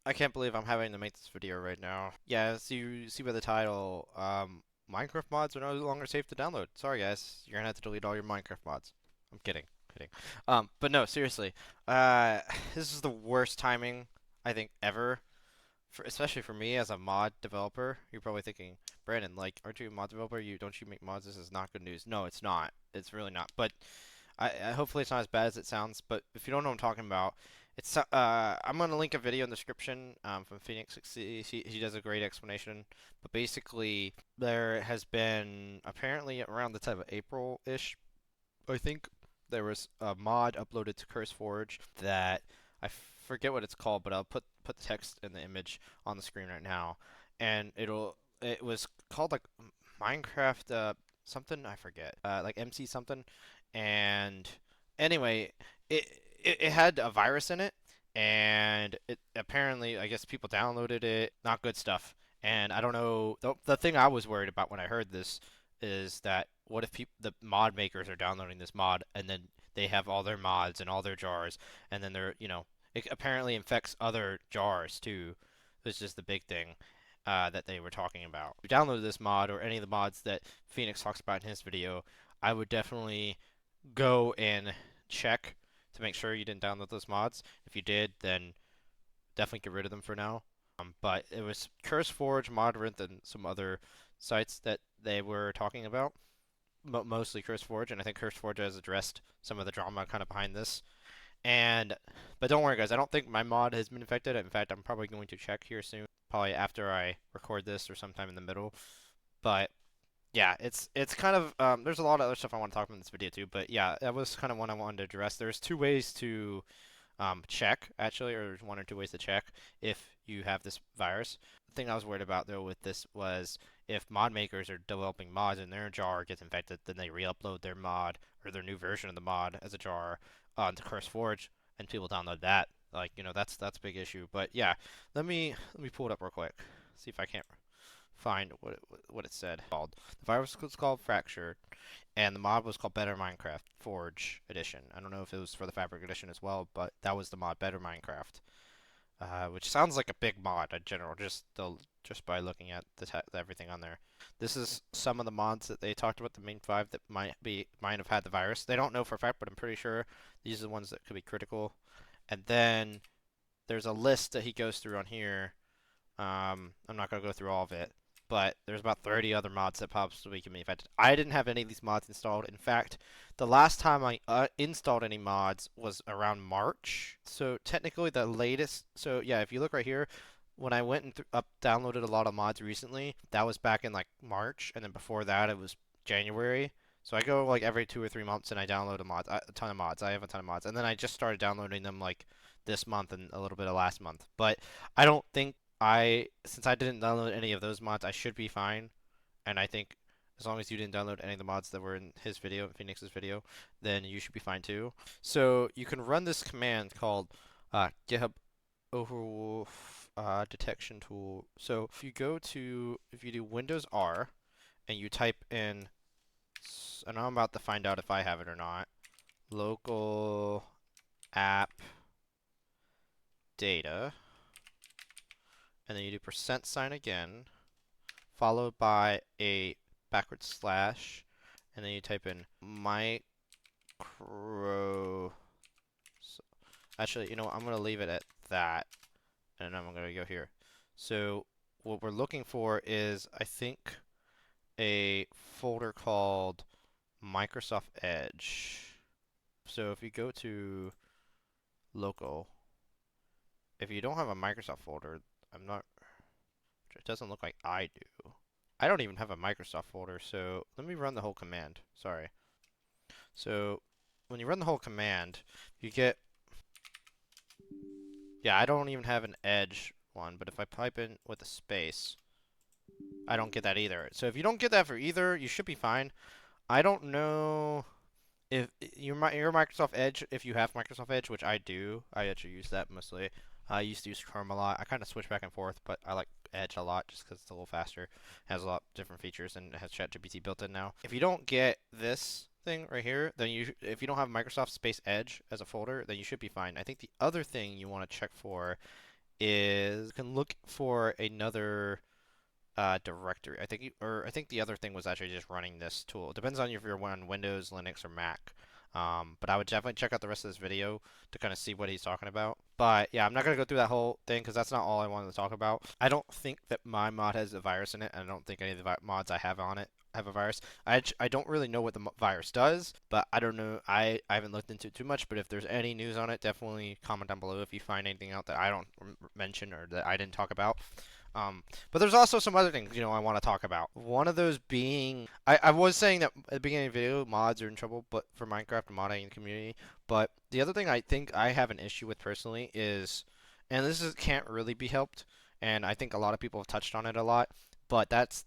I can't believe I'm having to make this video right now. Yeah, as you see by the title, Minecraft mods are no longer safe to download. Sorry guys, you're gonna have to delete all your Minecraft mods. I'm kidding, kidding. But no, seriously, uh, this is the worst timing I think ever, especially for me as a mod developer. You're probably thinking, Brandon, like, aren't you a mod developer? Don't you make mods? This is not good news. No, it's not. It's really not. But hopefully it's not as bad as it sounds, but if you don't know what I'm talking about, I'm gonna link a video in the description from Phoenix. He does a great explanation. But basically, there has been apparently around the time of April-ish, I think there was a mod uploaded to CurseForge that I forget what it's called, but I'll put the text and the image on the screen right now, and it was called like Minecraft something I forget like MC something, and anyway it had a virus in it, and it apparently I guess people downloaded it, not good stuff. And I don't know, the thing I was worried about when I heard this is that what if the mod makers are downloading this mod and then they have all their mods and all their jars, and then it apparently infects other jars too. This is the big thing that they were talking about. If you download this mod or any of the mods that Phoenix talks about in his video, I would definitely go and check to make sure you didn't download those mods. If you did, then definitely get rid of them for now. But it was CurseForge, Modrinth, and some other sites that they were talking about. Mostly CurseForge, and I think CurseForge has addressed some of the drama kind of behind this. And but don't worry, guys. I don't think my mod has been infected. In fact, I'm probably going to check here soon, probably after I record this or sometime in the middle. But yeah, it's kind of there's a lot of other stuff I want to talk about in this video too. But yeah, that was kind of one I wanted to address. There's two ways to check actually, or there's one or two ways to check if you have this virus. The thing I was worried about though with this was if mod makers are developing mods and their jar gets infected, then they re-upload their mod or their new version of the mod as a jar onto CurseForge, and people download that. Like that's a big issue. But yeah, let me pull it up real quick. See if I can't find what it said. The virus was called Fractured, and the mod was called Better Minecraft Forge Edition. I don't know if it was for the Fabric Edition as well, but that was the mod Better Minecraft, which sounds like a big mod in general, just by looking at everything on there. This is some of the mods that they talked about, the main five that might have had the virus. They don't know for a fact, but I'm pretty sure these are the ones that could be critical. And then there's a list that he goes through on here. I'm not gonna go through all of it, but there's about 30 other mods that possibly can be affected. I didn't have any of these mods installed. In fact, the last time I installed any mods was around March. So technically the latest. So yeah, if you look right here, when I went and downloaded a lot of mods recently, that was back in like March, and then before that it was January. So I go like every 2 or 3 months and I download a ton of mods. I have a ton of mods, and then I just started downloading them like this month and a little bit of last month. But I don't think since I didn't download any of those mods, I should be fine. And I think as long as you didn't download any of the mods that were in his video, Phoenix's video, then you should be fine too. So you can run this command called GitHub Overwolf detection tool. So if you do Windows R and you type in, and I'm about to find out if I have it or not, local app data, and then you do %sign again, followed by a backward slash, and then you type in micro. Actually, I'm going to leave it at that, and I'm going to go here. So what we're looking for is, I think, a folder called Microsoft Edge. So if you go to local, if you don't have a Microsoft folder, I'm not. It doesn't look like I do. I don't even have a Microsoft folder, so let me run the whole command. Sorry. So when you run the whole command, you get, yeah, I don't even have an Edge one, but if I type in with a space, I don't get that either. So if you don't get that for either, you should be fine. I don't know if your Microsoft Edge, if you have Microsoft Edge, which I do. I actually use that mostly. I used to use Chrome a lot. I kind of switch back and forth, but I like Edge a lot just because it's a little faster, has a lot of different features, and it has ChatGPT built in now. If you don't get this thing right here, then if you don't have Microsoft Space Edge as a folder, then you should be fine. I think the other thing you want to check for is you can look for another directory. I think the other thing was actually just running this tool. It depends on if you're on Windows, Linux, or Mac. But I would definitely check out the rest of this video to kind of see what he's talking about. But yeah, I'm not gonna go through that whole thing because that's not all I wanted to talk about. I don't think that my mod has a virus in it, and I don't think any of the mods I have on it have a virus. I don't really know what the virus does, but I don't know. I haven't looked into it too much. But if there's any news on it, definitely comment down below if you find anything out that I don't mention or that I didn't talk about. Um, but there's also some other things, I want to talk about. One of those being, I was saying that at the beginning of the video, mods are in trouble, but for Minecraft and modding community. But the other thing I think I have an issue with personally is, and can't really be helped, and I think a lot of people have touched on it a lot, but that's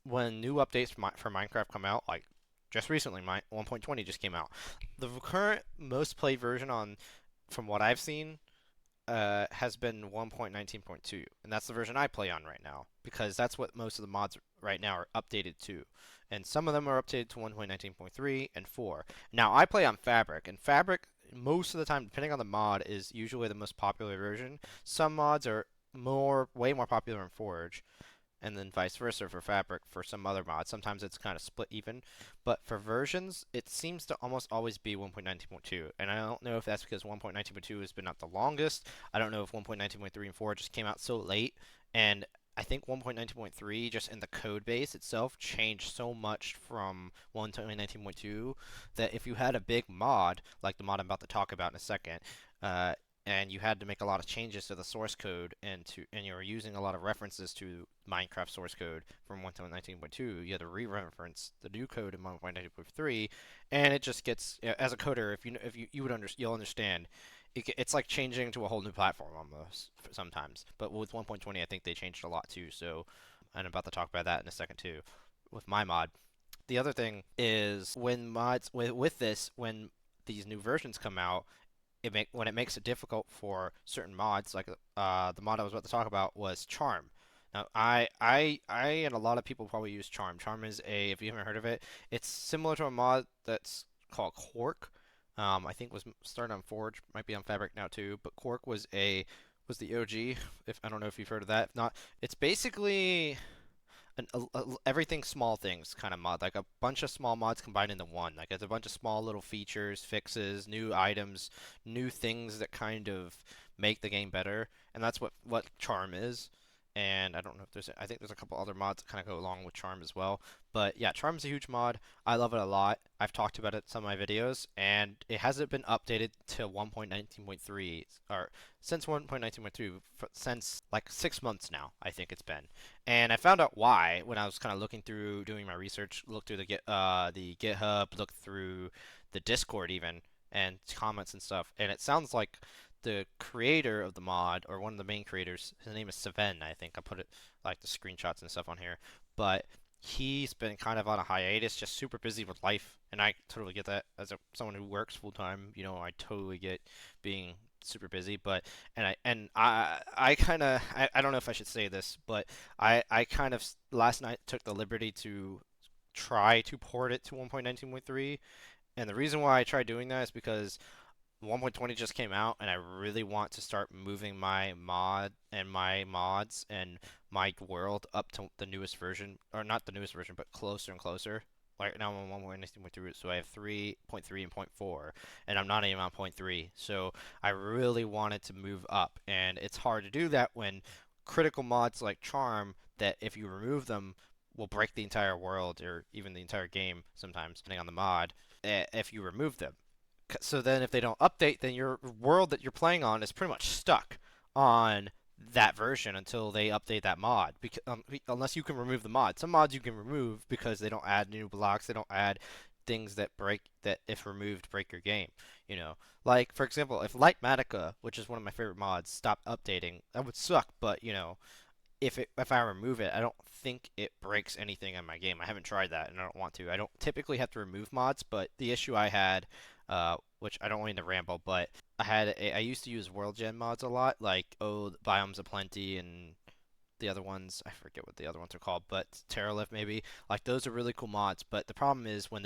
when new updates for Minecraft come out, like just recently, my 1.20 just came out. The current most played version from what I've seen, has been 1.19.2, and that's the version I play on right now because that's what most of the mods right now are updated to, and some of them are updated to 1.19.3 and 4. Now I play on Fabric, and Fabric most of the time, depending on the mod, is usually the most popular version. Some mods are way more popular in Forge, and then vice versa for Fabric for some other mods. Sometimes it's kind of split even, but for versions, it seems to almost always be 1.19.2, and I don't know if that's because 1.19.2 has been out the longest. I don't know if 1.19.3 and 4 just came out so late, and I think 1.19.3 just in the code base itself changed so much from 1.19.2 that if you had a big mod, like the mod I'm about to talk about in a second, and you had to make a lot of changes to the source code and you were using a lot of references to Minecraft source code from 1.19.2, you had to re-reference the new code in 1.19.3, and it just gets, as a coder, you'll understand. It's like changing to a whole new platform almost sometimes. But with 1.20, I think they changed a lot too. So I'm about to talk about that in a second too, with my mod. The other thing is when mods with this when these new versions come out, when it makes it difficult for certain mods, like the mod I was about to talk about was Charm. Now, I and a lot of people probably use Charm. Charm is if you haven't heard of it, it's similar to a mod that's called Quark. I think was started on Forge, might be on Fabric now too, but Quark was the OG. If I don't know if you've heard of that. If not, it's basically everything small things kind of mod, like a bunch of small mods combined into one. Like it's a bunch of small little features, fixes, new items, new things that kind of make the game better, and that's what Charm is. And I don't know if I think there's a couple other mods that kind of go along with Charm as well. But yeah, Charm's a huge mod. I love it a lot. I've talked about it in some of my videos, and it hasn't been updated to 1.19.3 or since 1.19.3 since like 6 months now. I think it's been. And I found out why when I was kind of looking through, doing my research, looked through the GitHub, looked through the Discord even, and comments and stuff. And it sounds like the creator of the mod, or one of the main creators, his name is Seven, I think. I put it like the screenshots and stuff on here. But he's been kind of on a hiatus, just super busy with life, and I totally get that as someone who works full time. I totally get being super busy, but I kind of I don't know if I should say this, but I kind of last night took the liberty to try to port it to 1.19.3, and the reason why I tried doing that is because 1.20 just came out, and I really want to start moving my my mods and my world up to the newest version, or not the newest version, but closer and closer. Right now I'm on 1.19.3, so I have 3.3 and point 0.4, and I'm not even on point 0.3. So I really wanted to move up, and it's hard to do that when critical mods like Charm, that if you remove them, will break the entire world or even the entire game sometimes, depending on the mod, if you remove them. So then if they don't update, then your world that you're playing on is pretty much stuck on that version until they update that mod. Because, unless you can remove the mod. Some mods you can remove because they don't add new blocks, they don't add things that if removed break your game. Like for example, if Lightmatica, which is one of my favorite mods, stopped updating, that would suck. But if I remove it, I don't think it breaks anything in my game. I haven't tried that, and I don't want to. I don't typically have to remove mods, but the issue I had, which I don't want to ramble, but I used to use World Gen mods a lot, like Biomes of Plenty and the other ones. I forget what the other ones are called, but Terralift maybe. Like those are really cool mods, but the problem is when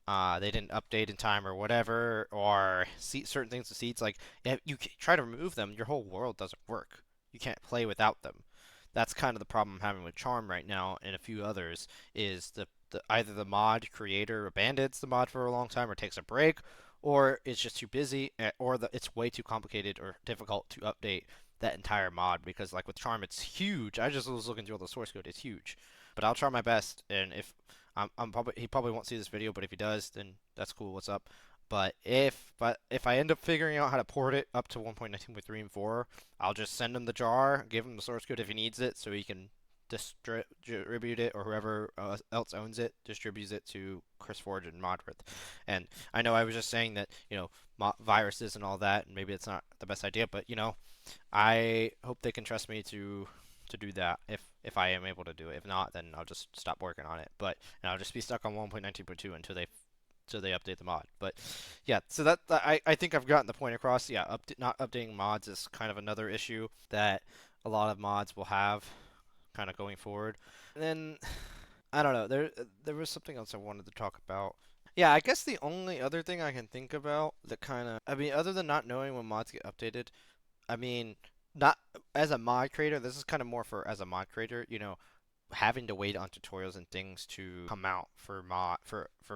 they didn't update in time or whatever, or certain things with seeds, like if you try to remove them, your whole world doesn't work. You can't play without them. That's kind of the problem I'm having with Charm right now and a few others is either the mod creator abandons the mod for a long time or takes a break, or it's just too busy, or it's way too complicated or difficult to update that entire mod because like with Charm it's huge. I just was looking through all the source code. It's huge. But I'll try my best, and if I'm probably he probably won't see this video, but if he does, then that's cool. What's up? But if I end up figuring out how to port it up to 1.19.3 and 4, I'll just send him the jar, give him the source code if he needs it, so he can distribute it, or whoever else owns it distributes it to Chris Forge and Modrith. And I know I was just saying that viruses and all that, and maybe it's not the best idea, but I hope they can trust me to do that if I am able to do it. If not, then I'll just stop working on it. But and I'll just be stuck on 1.19.2 until they update the mod. But yeah, so I think I've gotten the point across. Yeah, not updating mods is kind of another issue that a lot of mods will have kind of going forward. And then I don't know. There was something else I wanted to talk about. Yeah, I guess the only other thing I can think about that kind of I mean, other than not knowing when mods get updated, I mean, not as a mod creator. This is kind of more for as a mod creator. Having to wait on tutorials and things to come out for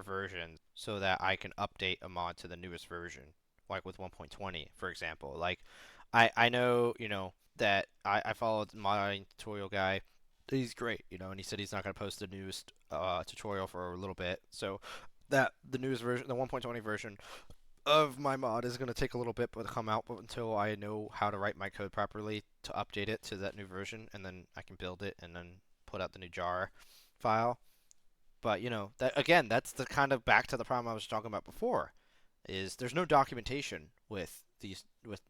versions so that I can update a mod to the newest version, like with 1.20, for example. Like, I know that I followed the modding tutorial guy. He's great, and he said he's not going to post the newest tutorial for a little bit. So that the newest version, the 1.20 version, of my mod is going to take a little bit to come out, but until I know how to write my code properly to update it to that new version, and then I can build it and then put out the new jar file. But that again, that's the kind of back to the problem I was talking about before, is there's no documentation with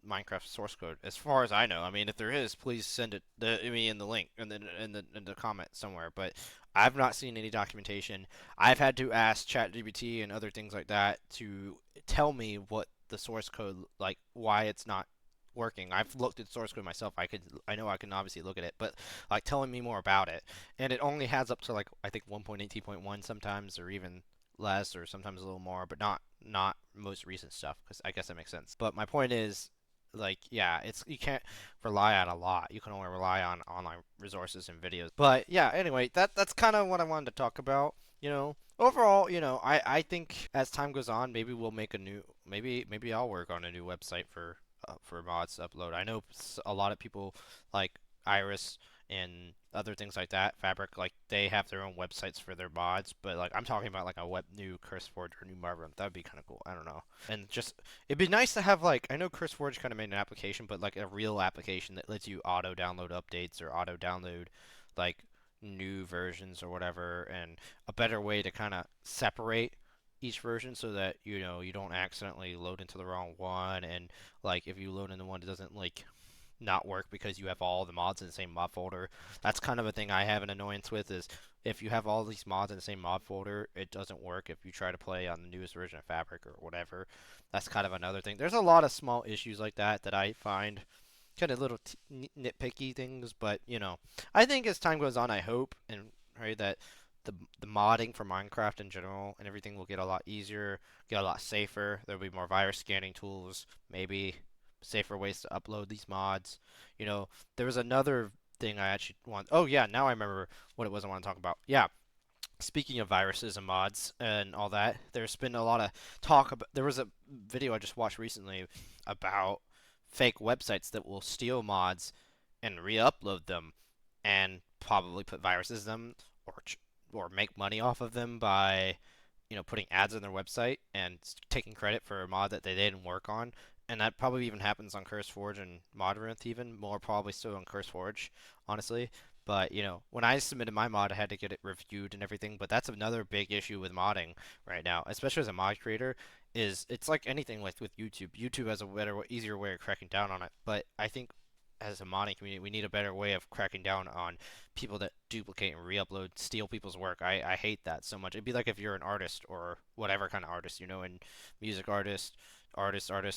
Minecraft source code as far as I know. I mean, if there is, please send it me in the link and then in the comment somewhere. But I've not seen any documentation. I've had to ask ChatGPT and other things like that to tell me what the source code, like why it's not working. I've looked at source code myself. I know I can obviously look at it, but like telling me more about it, and it only has up to like I think 1.18.1 sometimes, or even less, or sometimes a little more, but not most recent stuff, because I guess that makes sense. But my point is, like, yeah, it's you can't rely on a lot. You can only rely on online resources and videos. But yeah, anyway, that's kind of what I wanted to talk about. Overall, I think as time goes on, maybe we'll make a new, maybe I'll work on a new website for mods to upload. I know a lot of people like Iris and other things like that, Fabric, like they have their own websites for their mods, but like I'm talking about like a new CurseForge or new Marvel. That would be kind of cool. I don't know. And just it'd be nice to have like I know CurseForge kind of made an application, but like a real application that lets you auto download updates or auto download like new versions or whatever, and a better way to kind of separate each version so that you don't accidentally load into the wrong one, and like if you load into one that doesn't like not work because you have all the mods in the same mod folder. That's kind of a thing I have an annoyance with, is if you have all these mods in the same mod folder, it doesn't work if you try to play on the newest version of Fabric or whatever. That's kind of another thing. There's a lot of small issues like that I find kind of little nitpicky things, but I think as time goes on, I hope and pray that the modding for Minecraft in general and everything will get a lot easier, get a lot safer. There'll be more virus scanning tools, maybe safer ways to upload these mods. There was another thing I actually want. Oh yeah, now I remember what it was I want to talk about. Yeah, speaking of viruses and mods and all that, there's been a lot of talk about. There was a video I just watched recently about fake websites that will steal mods and re-upload them and probably put viruses in them, or make money off of them by putting ads on their website and taking credit for a mod that they didn't work on. And that probably even happens on CurseForge and Modrinth, even more probably still on CurseForge, honestly. But when I submitted my mod, I had to get it reviewed and everything. But that's another big issue with modding right now, especially as a mod creator. Is it's like anything with YouTube. YouTube has a better, easier way of cracking down on it. But I think as a modding community, we need a better way of cracking down on people that duplicate and re-upload, steal people's work. I hate that so much. It'd be like if you're an artist or whatever kind of artist, and music artist,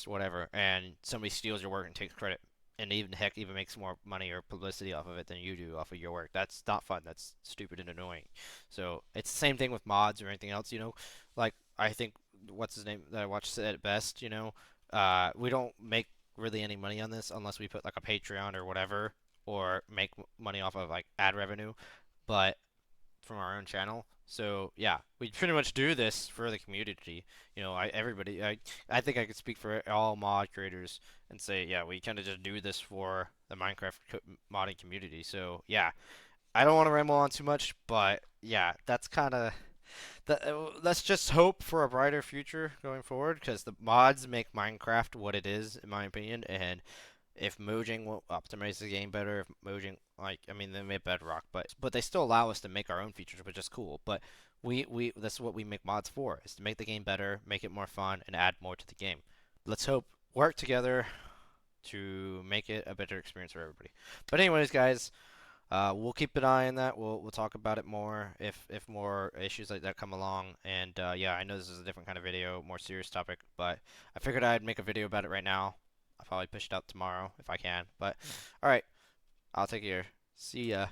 whatever, and somebody steals your work and takes credit, and even makes more money or publicity off of it than you do off of your work. That's not fun. That's stupid and annoying. So it's the same thing with mods or anything else. Like I think what's his name that I watched said it best. We don't make really any money on this unless we put like a Patreon or whatever, or make money off of like ad revenue, but from our own channel. So yeah, we pretty much do this for the community. I think I could speak for all mod creators and say, yeah, we kind of just do this for the Minecraft modding community. So yeah, I don't want to ramble on too much, but yeah, that's kind of let's just hope for a brighter future going forward, because the mods make Minecraft what it is, in my opinion. And if Mojang will optimize the game better, if Mojang, like, I mean, they made Bedrock, but they still allow us to make our own features, which is cool. But we that's what we make mods for, is to make the game better, make it more fun, and add more to the game. Let's hope work together to make it a better experience for everybody. But anyways, guys, we'll keep an eye on that. We'll talk about it more if more issues like that come along. And yeah, I know this is a different kind of video, more serious topic, but I figured I'd make a video about it right now. I'll probably push it out tomorrow if I can. But all right, I'll take care. See ya.